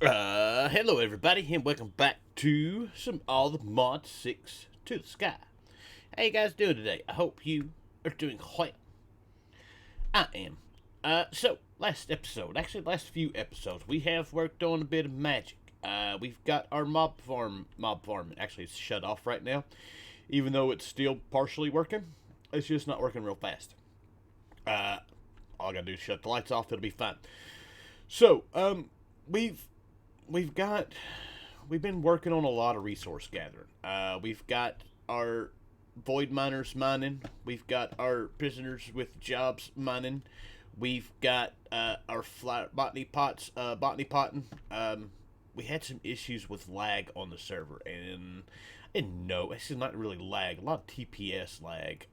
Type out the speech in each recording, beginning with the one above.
Hello everybody, and welcome back to some All the Mod 6 to the Sky. How you guys doing today? I hope you are doing well. I am. Last episode, actually last few episodes, we have worked on a bit of magic. We've got our mob farm, actually it's shut off right now, even though it's still partially working. It's just not working real fast. All I gotta do is shut the lights off, it'll be fine. So, we've we've got we've been working on a lot of resource gathering. We've got our void miners mining. We've got our prisoners with jobs mining. We've got our botany potting. We had some issues with lag on the server, and no, this is not really lag. A lot of TPS lag.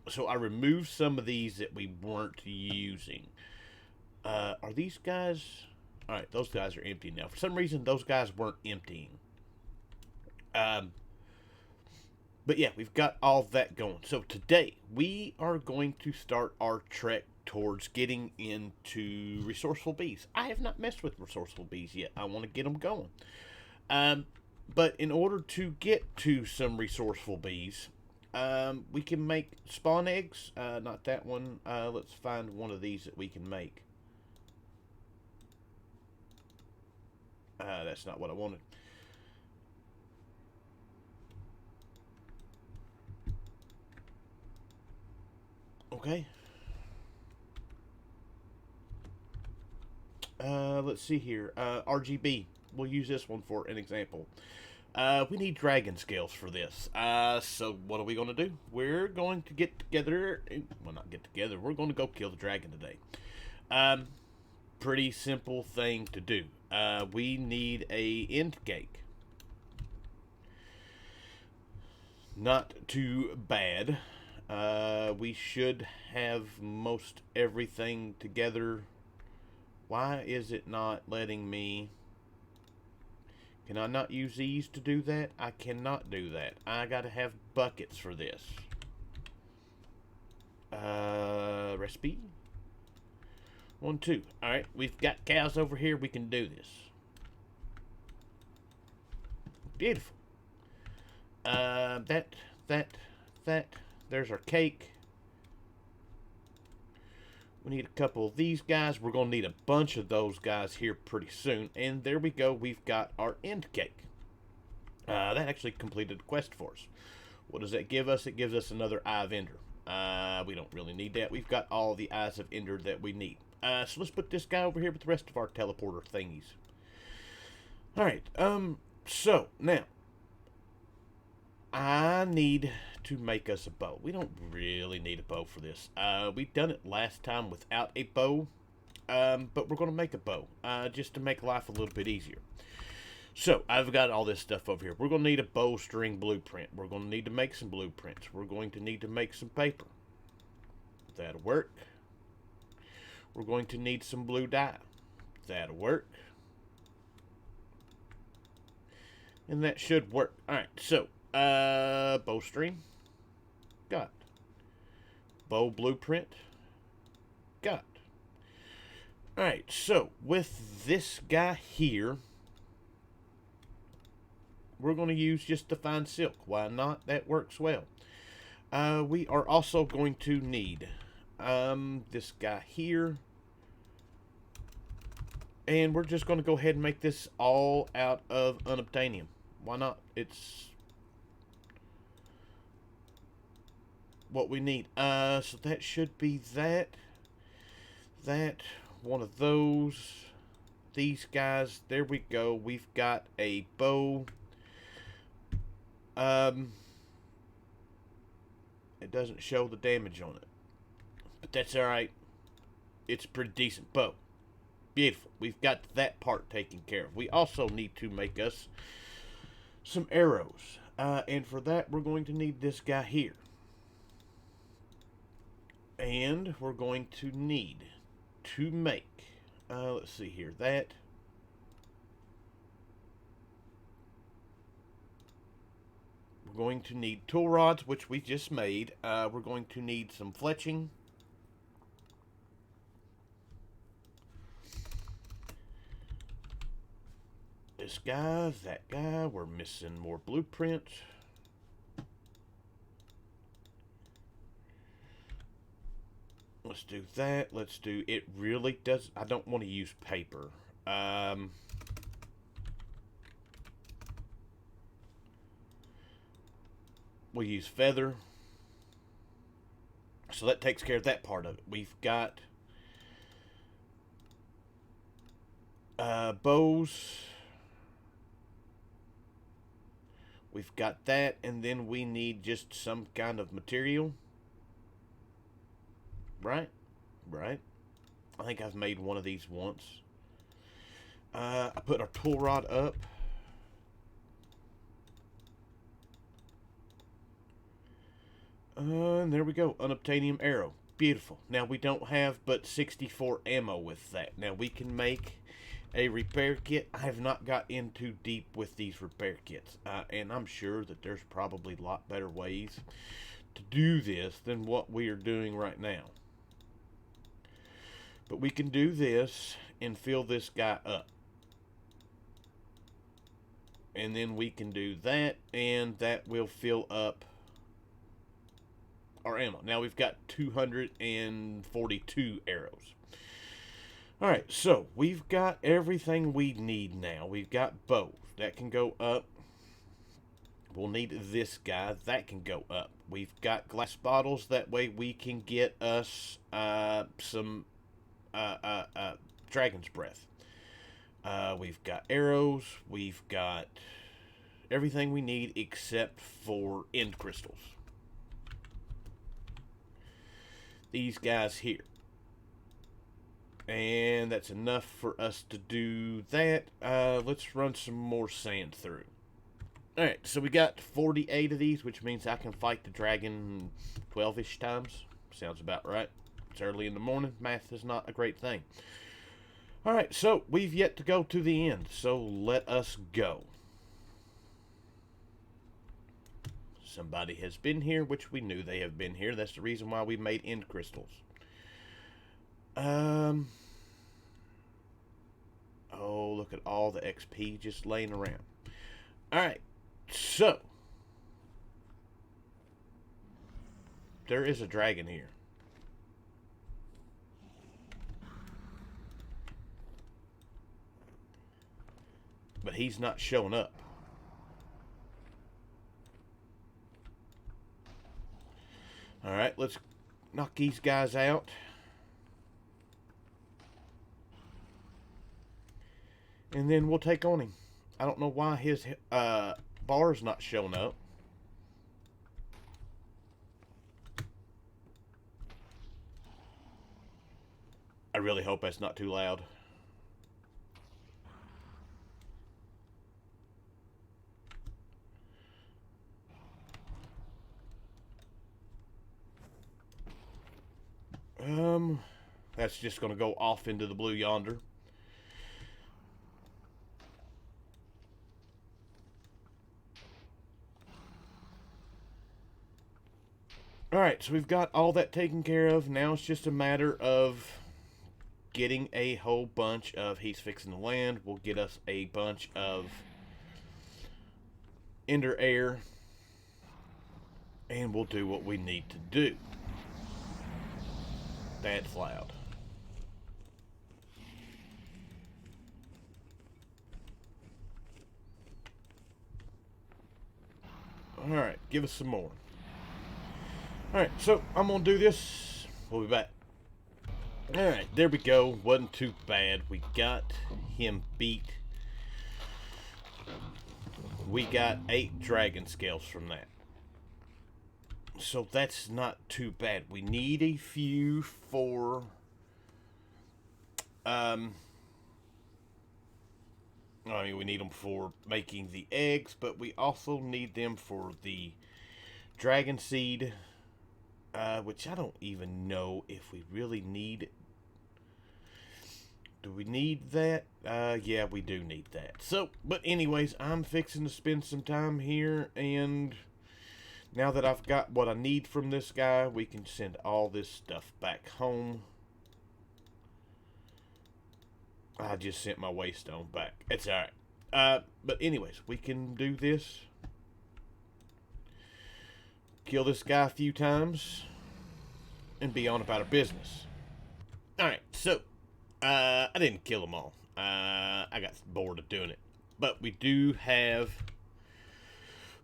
So I removed some of these that we weren't using. Are these guys? All right, those guys are empty now. For some reason, those guys weren't emptying. Um, but yeah, we've got all that going. So today we are going to start our trek towards getting into Resourceful Bees. I have not messed with Resourceful Bees yet. I want to get them going. Um, but in order to get to some Resourceful Bees, we can make spawn eggs. Not that one. Let's find one of these that we can make. That's not what I wanted. Okay. Let's see here. RGB. We'll use this one for an example. We need dragon scales for this. So what are we going to do? We're going to get together. Well, not get together. We're going to go kill the dragon today. Pretty simple thing to do. We need a end cake. Not too bad. We should have most everything together. Why is it not letting me? Can I not use these to do that? I cannot do that. I gotta have buckets for this. Recipe. 1, 2. Alright, we've got cows over here. We can do this. Beautiful. That. There's our cake. We need a couple of these guys. We're going to need a bunch of those guys here pretty soon. And there we go. We've got our end cake. That actually completed the quest for us. What does that give us? It gives us another Eye of Ender. We don't really need that. We've got all the Eyes of Ender that we need. So let's put this guy over here with the rest of our teleporter thingies. Alright, so now I need to make us a bow. We don't really need a bow for this. We done it last time without a bow, but we're going to make a bow just to make life a little bit easier. So I've got all this stuff over here. We're going to need a bowstring blueprint. We're going to need to make some blueprints. We're going to need to make some paper. That'll work. We're going to need some blue dye. That'll work. And that should work. Alright, so, bowstring. Got. Bow blueprint. Got. Alright, so, with this guy here, we're going to use just the fine silk. Why not? That works well. We are also going to need this guy here. And we're just going to go ahead and make this all out of unobtainium. Why not? It's what we need. So that should be that. That. One of those. These guys. There we go. We've got a bow. It doesn't show the damage on it. But that's alright. It's a pretty decent bow. Beautiful. We've got that part taken care of. We also need to make us some arrows. And for that, we're going to need this guy here. And we're going to need to make, let's see here, that. We're going to need tool rods, which we just made. We're going to need some fletching. this guy, that guy. We're missing more blueprints. Let's do that. Let's do, it really does, I don't want to use paper. We'll use feather. So that takes care of that part of it. We've got bows. We've got that, and then we need just some kind of material. Right? Right. I think I've made one of these once. I put our tool rod up. And there we go. Unobtainium Arrow. Beautiful. Now we don't have but 64 ammo with that. Now we can make a repair kit. I have not got in too deep with these repair kits. And I'm sure that there's probably a lot better ways to do this than what we are doing right now. But we can do this and fill this guy up. And then we can do that, and that will fill up our ammo. Now we've got 242 arrows. Alright, so we've got everything we need now. We've got bows. That can go up. We'll need this guy. That can go up. We've got glass bottles. That way we can get us some dragon's breath. We've got arrows. We've got everything we need except for end crystals. These guys here. And that's enough for us to do that. Let's run some more sand through. Alright, so we got 48 of these, which means I can fight the dragon 12-ish times. Sounds about right. It's early in the morning. Math is not a great thing. Alright, so we've yet to go to the end. So let us go. Somebody has been here, which we knew they have been here. That's the reason why we made end crystals. Oh, look at all the XP just laying around. Alright, so there is a dragon here. But he's not showing up. Alright, let's knock these guys out. And then we'll take on him. I don't know why his bar's not showing up. I really hope that's not too loud. That's just going to go off into the blue yonder. Alright, so we've got all that taken care of. Now it's just a matter of getting a whole bunch of he's fixing the land. We'll get us a bunch of ender air. And we'll do what we need to do. That's loud. Alright, give us some more. Alright, so I'm going to do this. We'll be back. Alright, there we go. Wasn't too bad. We got him beat. We got 8 dragon scales from that. So that's not too bad. We need a few for I mean, we need them for making the eggs, but we also need them for the dragon seed, which I don't even know if we really need. Do we need that? Yeah, we do need that. So, but anyways, I'm fixing to spend some time here, and now that I've got what I need from this guy, we can send all this stuff back home. I just sent my waystone back. It's alright. But anyways, we can do this. Kill this guy a few times. And be on about our business. Alright, so. I didn't kill them all. I got bored of doing it. But we do have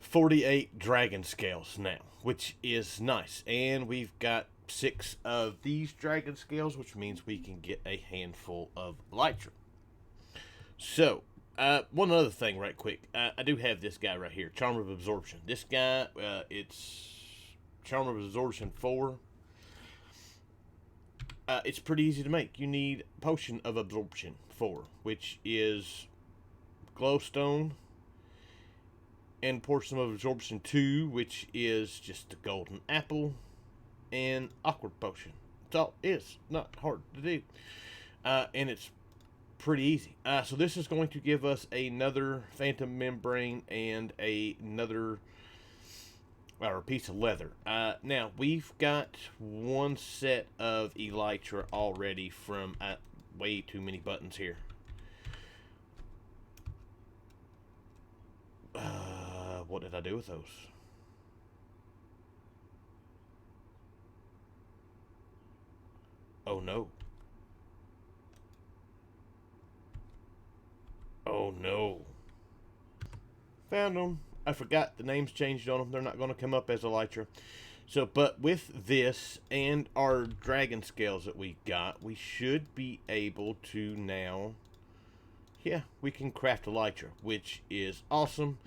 48 dragon scales now, which is nice. And we've got 6 of these dragon scales, which means we can get a handful of elytra. So, one other thing right quick. I do have this guy right here, Charm of Absorption. This guy, it's Charm of Absorption 4. It's pretty easy to make. You need Potion of Absorption 4, which is Glowstone, and Portion of Absorption 2, which is just a golden apple, and Awkward Potion. That's all it is. Not hard to do. And it's pretty easy. So this is going to give us another Phantom Membrane and another or a piece of leather. Now, we've got one set of elytra already from way too many buttons here. What did I do with those? Oh no. Oh no. Found them. I forgot the names changed on them. They're not going to come up as elytra. So, but with this and our dragon scales that we got, we should be able to now, yeah, we can craft elytra, which is awesome,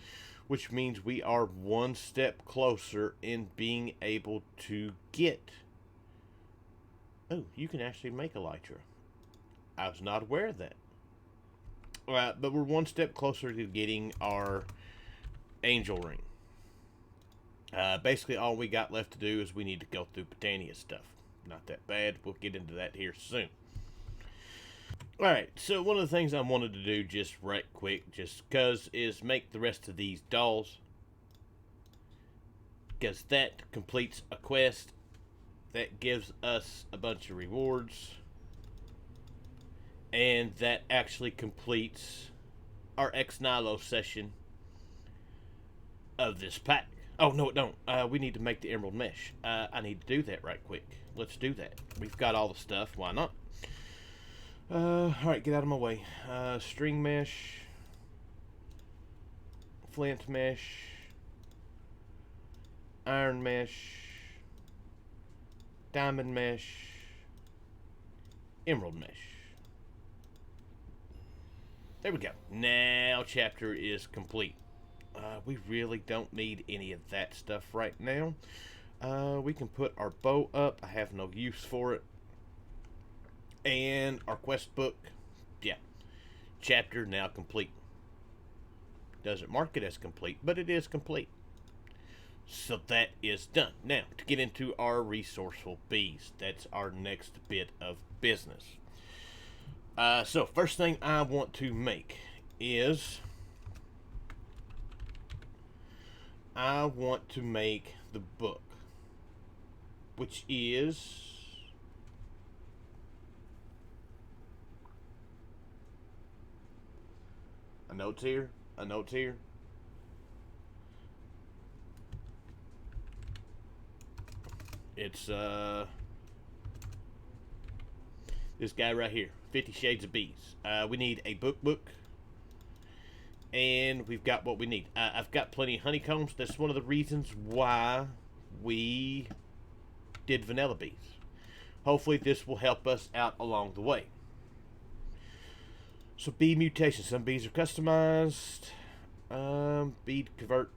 which means we are one step closer in being able to get, oh, you can actually make elytra. I was not aware of that. But we're one step closer to getting our angel ring. Basically all we got left to do is we need to go through Botania's stuff. Not that bad. We'll get into that here soon. Alright, so one of the things I wanted to do just right quick, just because, is make the rest of these dolls. Because that completes a quest. That gives us a bunch of rewards. And that actually completes our ex nihilo session of this pack. Oh, no, it don't. We need to make the emerald mesh. I need to do that right quick. Let's do that. We've got all the stuff. Why not? Alright, get out of my way. String mesh. Flint mesh. Iron mesh. Diamond mesh. Emerald mesh. There we go. Now chapter is complete. We really don't need any of that stuff right now. We can put our bow up. I have no use for it. And our quest book, yeah. Chapter now complete. Doesn't mark it as complete, but it is complete. So that is done. Now, to get into our resourceful bees. That's our next bit of business. So, first thing I want to make is I want to make the book, which is a note's here, a note's here. It's this guy right here, 50 Shades of Bees. We need a book, and we've got what we need. I've got plenty of honeycombs. That's one of the reasons why we did vanilla bees. Hopefully this will help us out along the way. So bee mutations. Some bees are customized. Bee to convert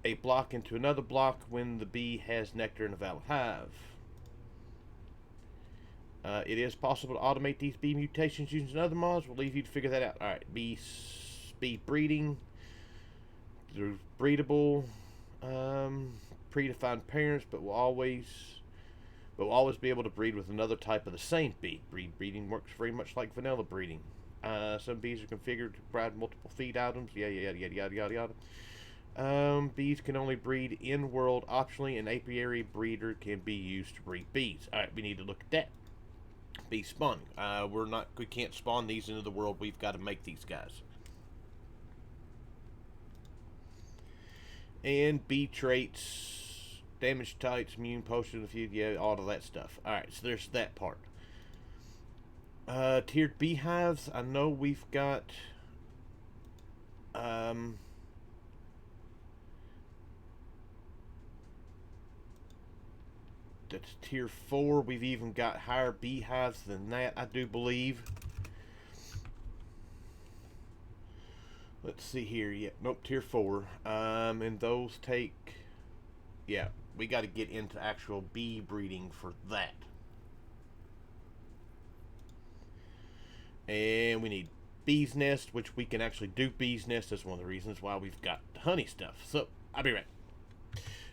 a block into another block when the bee has nectar in a valid hive. It is possible to automate these bee mutations using other mods. We'll leave you to figure that out. Alright, bee breeding. They're breedable. Predefined parents, but we'll always be able to breed with another type of the same bee. Breeding works very much like vanilla breeding. Some bees are configured to provide multiple feed items. Yada. Bees can only breed in-world optionally. An apiary breeder can be used to breed bees. Alright, we need to look at that. Bee spawning. We can't spawn these into the world. We've got to make these guys. And bee traits, damage types, immune potion, a few, yeah, all of that stuff. Alright, so there's that part. Tiered beehives, I know we've got that's tier 4. We've even got higher beehives than that, I do believe. Let's see here. Yeah, nope, tier 4. And those take, yeah, we got to get into actual bee breeding for that. And we need bee's nest, which we can actually do bee's nest. That's one of the reasons why we've got honey stuff. So I'll be right.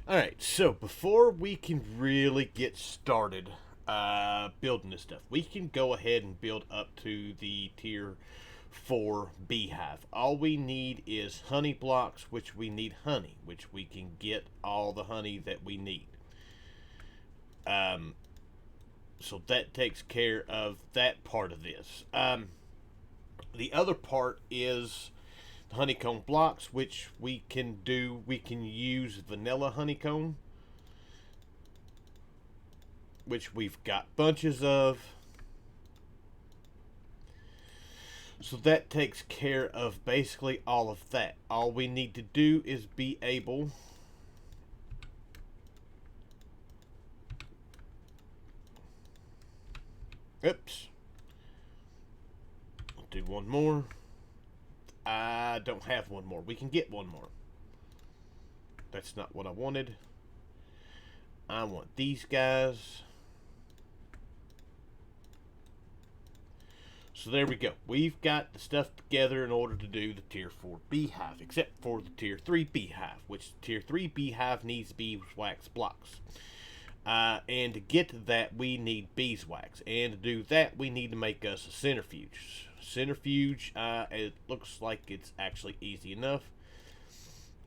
Alright, so before we can really get started building this stuff, we can go ahead and build up to the tier 4 beehive. All we need is honey blocks, which we need honey, which we can get all the honey that we need. So that takes care of that part of this. The other part is the honeycomb blocks, which we can do. We can use vanilla honeycomb, which we've got bunches of. So that takes care of basically all of that. All we need to do is be able oops. I'll do one more. I don't have one more. We can get one more. That's not what I wanted. I want these guys. So there we go. We've got the stuff together in order to do the tier 4 beehive, except for the tier 3 beehive, which tier 3 beehive needs beeswax blocks. And to get to that, we need beeswax. And to do that, we need to make us a centrifuge. Centrifuge, it looks like it's actually easy enough.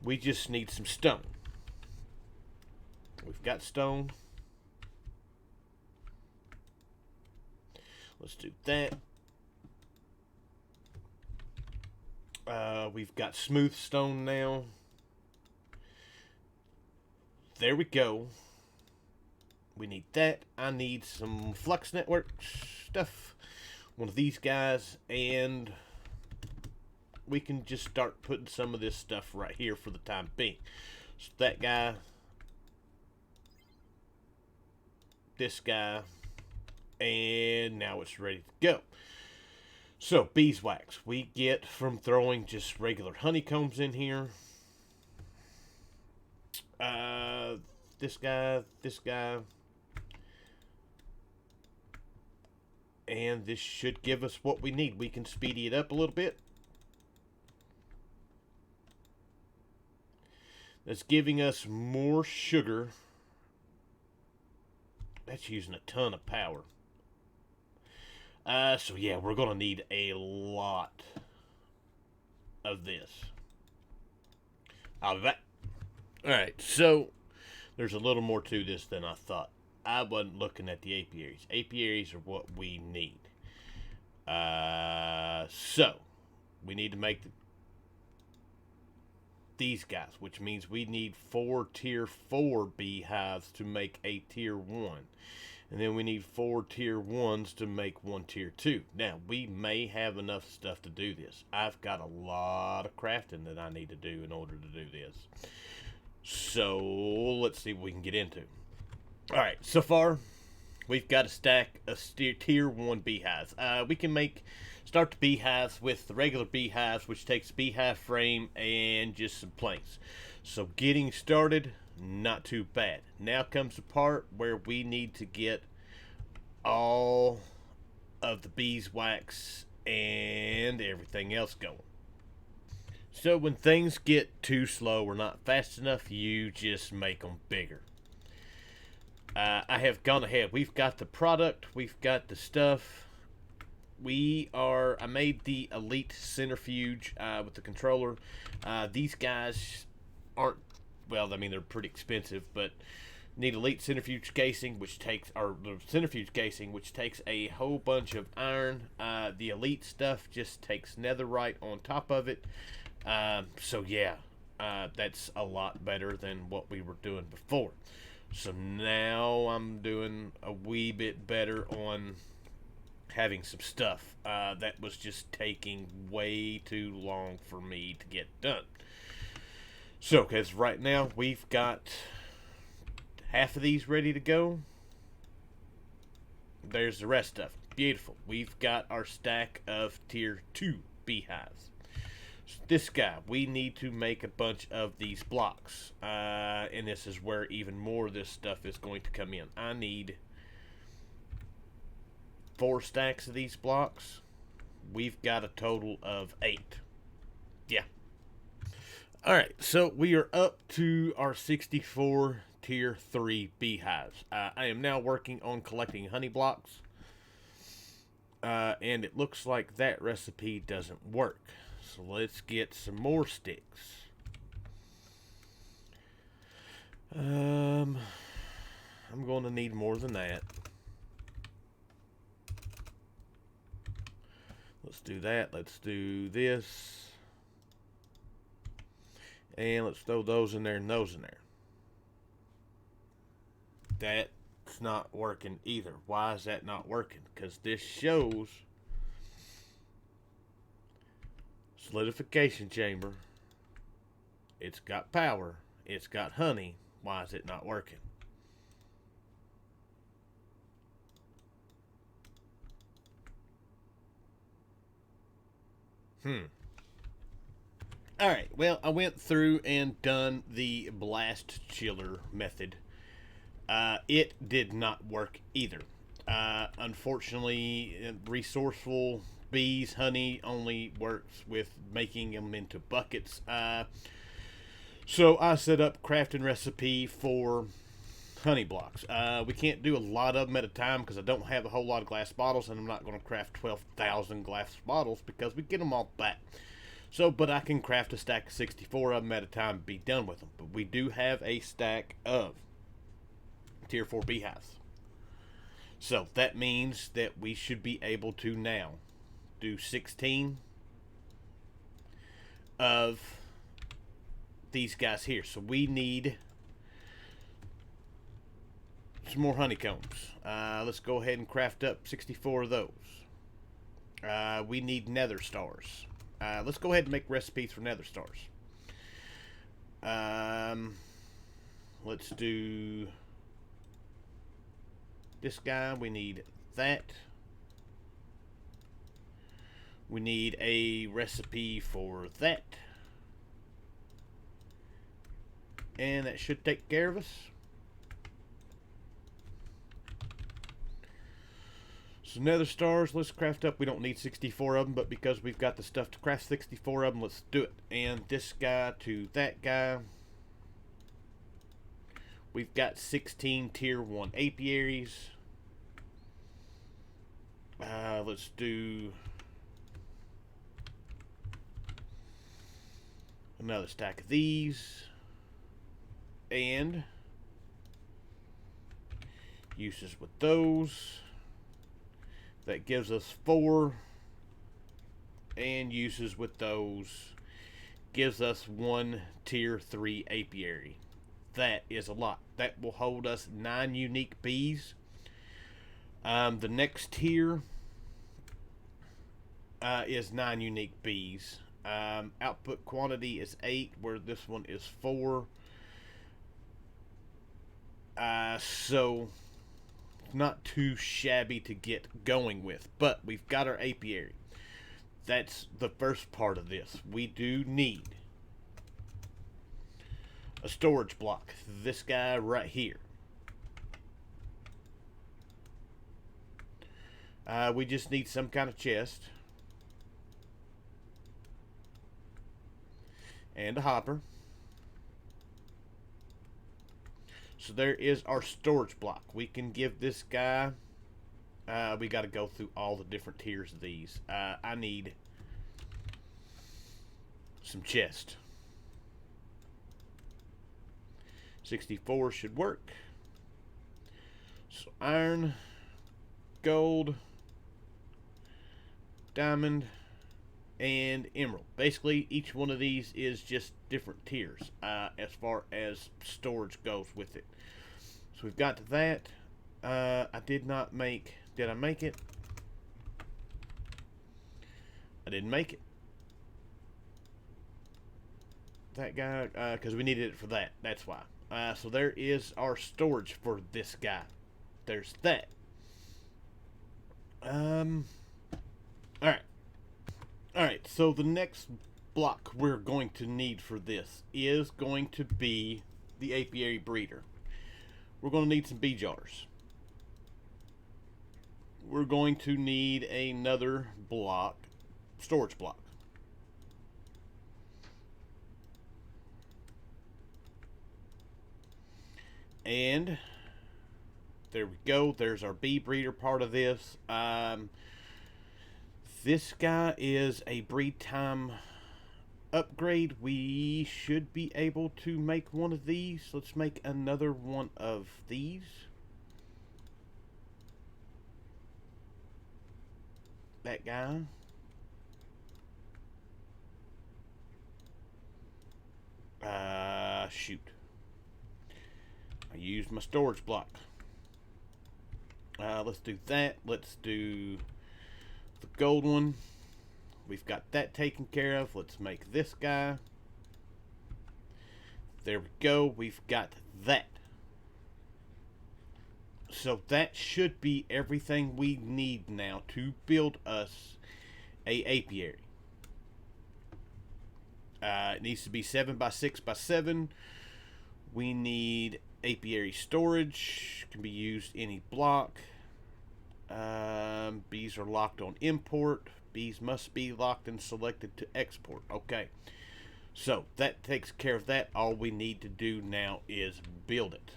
We just need some stone. We've got stone. Let's do that. We've got smooth stone now. There we go. We need that. I need some flux network stuff. One of these guys. And we can just start putting some of this stuff right here for the time being. So that guy. This guy. And now it's ready to go. So, beeswax. We get from throwing just regular honeycombs in here. This guy. And this should give us what we need. We can speedy it up a little bit. That's giving us more sugar. That's using a ton of power. So yeah, we're going to need a lot of this. I'll be back. Alright, so there's a little more to this than I thought. I wasn't looking at the apiaries. Apiaries are what we need. So we need to make these guys, which means we need 4 tier 4 beehives to make a tier 1. And then we need 4 tier 1s to make 1 tier 2. Now, we may have enough stuff to do this. I've got a lot of crafting that I need to do in order to do this. So, let's see what we can get into. Alright, so far, we've got a stack of tier 1 beehives. We can start the beehives with the regular beehives, which takes beehive frame and just some planks. So, getting started, not too bad. Now comes the part where we need to get all of the beeswax and everything else going. So when things get too slow or not fast enough, you just make them bigger. I have gone ahead. We've got the product. We've got the stuff. I made the Elite Centrifuge with the controller. These guys aren't, well, I mean, they're pretty expensive, but need Elite Centrifuge casing, which takes a whole bunch of iron. The Elite stuff just takes netherite on top of it. So yeah, That's a lot better than what we were doing before. So now I'm doing a wee bit better on having some stuff. That was just taking way too long for me to get done. So, because right now we've got half of these ready to go. There's the rest of them. Beautiful. We've got our stack of tier 2 beehives. So this guy, we need to make a bunch of these blocks. And this is where even more of this stuff is going to come in. I need 4 stacks of these blocks. We've got a total of 8. Yeah. Alright, so we are up to our 64 tier 3 beehives. I am now working on collecting honey blocks. And it looks like that recipe doesn't work. So let's get some more sticks. I'm going to need more than that. Let's do that. Let's do this. And let's throw those in there and those in there. That's not working either. Why is that not working? Because this shows solidification chamber. It's got power. It's got honey. Why is it not working? Alright, well, I went through and done the blast chiller method. It did not work either. Unfortunately, resourceful bees honey only works with making them into buckets. So I set up crafting recipe for honey blocks. We can't do a lot of them at a time because I don't have a whole lot of glass bottles, and I'm not going to craft 12,000 glass bottles because we get them all back. So, but I can craft a stack of 64 of them at a time and be done with them. But we do have a stack of tier 4 beehives. So that means that we should be able to now do 16 of these guys here. So we need some more honeycombs. Let's go ahead and craft up 64 of those. We need nether stars. Let's go ahead and make recipes for nether stars. Let's do this guy. We need that. We need a recipe for that. And that should take care of us. So nether stars, let's craft up. We don't need 64 of them, but because we've got the stuff to craft 64 of them, let's do it. And this guy to that guy. We've got 16 tier 1 apiaries. Let's do another stack of these. And uses with those. That gives us 4. And uses with those gives us 1 tier 3 apiary. That is a lot. That will hold us 9 unique bees. The next tier is 9 unique bees. Output quantity is 8, where this one is 4. So not too shabby to get going with, but we've got our apiary. That's the first part of this. We do need a storage block. This guy right here. We just need some kind of chest and a hopper. So there is our storage block. We can give this guy, we got to go through all the different tiers of these. I need some chest. 64 should work. So iron, gold, diamond, and emerald. Basically, each one of these is just different tiers as far as storage goes with it. So we've got that. I did not make... Did I make it? I didn't make it. That guy, because we needed it for that. That's why. So there is our storage for this guy. There's that. Alright. Alright, so the next block we're going to need for this is going to be the apiary breeder. We're going to need some bee jars. We're going to need another block, storage block. And there we go. There's our bee breeder part of this. This guy is a breed time upgrade. We should be able to make one of these. Let's make another one of these. That guy. Shoot. I used my storage block. Let's do that. Let's do the gold one. We've got that taken care of. Let's make this guy. There we go. We've got that. So that should be everything we need now to build us a apiary. It needs to be 7 by 6 by 7. We need apiary storage. Can be used any block. Bees are locked on import. Bees must be locked and selected to export. Okay. So that takes care of that. All we need to do now is build it.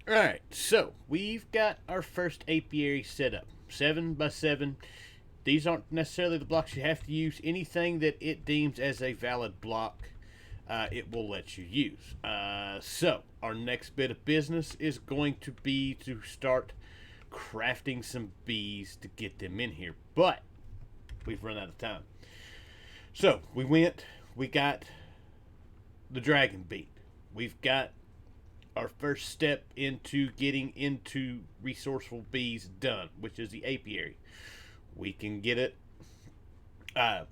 Alright, so we've got our first apiary set up. 7 by 7. These aren't necessarily the blocks you have to use. Anything that it deems as a valid block, it will let you use. So our next bit of business is going to be to start crafting some bees to get them in here. But we've run out of time. So we got the dragon bee. We've got our first step into getting into Resourceful Bees done, which is the apiary. We can get it.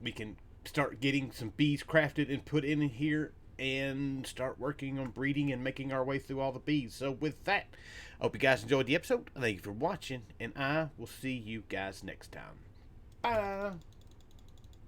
We can start getting some bees crafted and put in here and start working on breeding and making our way through all the bees. So with that, I hope you guys enjoyed the episode. Thank you for watching, and I will see you guys next time. Bye.